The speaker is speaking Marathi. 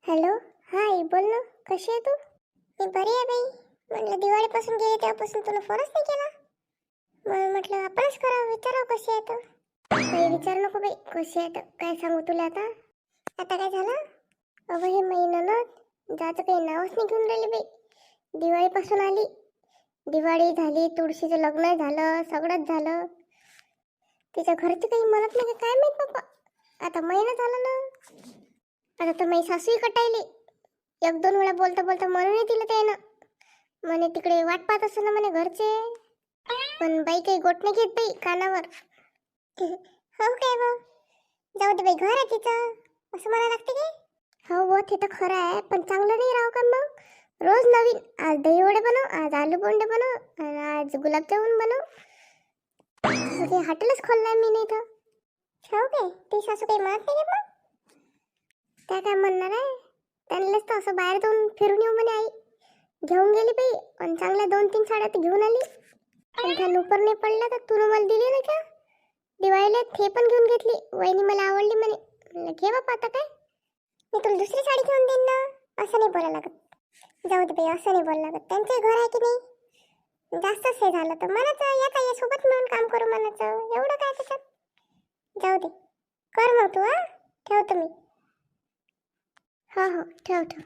हॅलो. हा आई, बोल ना. कशी आहे तू? मी बरी आहे बाई. म्हटलं दिवाळीपासून गेले तेव्हापासून तुला फोनच नाही केला. मग म्हटलं आपणच करावं, विचारावं कशी आहे तर. काही विचार नको बाई, कशी आहे तर काय सांगू तुला आता. आता काय झालं? अगं हे महिन्यानं जायचं काही नावच नाही घेऊन राहिली बाई. दिवाळीपासून आली, दिवाळी झाली, तुळशीचं लग्न झालं, सगळंच झालं. तिच्या घरचे काही म्हणत नाही काय माहित बाप्पा. आता महिना झाला ना. आता तर माझी सासूही कटायली. एक दोन वेळा बोलता बोलता म्हणूनही दिलं त्यानं. म्हणे तिकडे वाट पाहत असं ना म्हणे घरचे. पण बाई काही गोट नाही घेत बाई कानावर. हो काय बा, जाऊ दे बाई, घर आहे तिचं असं म्हणायला लागते काय? हो हो, ते तर खरं आहे, पण चांगलं नाही राहू का मग? रोज नवीन, आज दही वडे बनव, आज आलू बोंडे बनव, आणि आज गुलाबजामुन बनव. तसं काही हॉटेलच खोलणार मी नाही तर. हो काय, ती सासू काही म्हणत नाही का मग? त्या काय म्हणणार आहे, त्यांनाच तर असं बाहेर जाऊन फिरून येऊ म्हणे आई. घेऊन गेली बाई, आणि चांगल्या 2-3 साड्या तर घेऊन आली. पण त्या नुपर नाही पडला तर तू मला दिली ना का दिवाळीला, ते पण घेऊन घेतली. वहिनी मला आवडली म्हणे. म्हणलं घे बापा, आता काय मी तुला दुसरी साडी घेऊन देईन ना. असं नाही बोलायला लागत. जाऊ दे बाई, असं नाही बोलायला लागत. त्यांचे घर आहे की नाही, जास्तच हे झालं तर म्हणायचं येता ये सोबत मिळून काम करू म्हणायचं. एवढं काय त्याच्यात. जाऊ दे, कर मग तू. ठेवतो मी. हो हो, ठेव ठेव.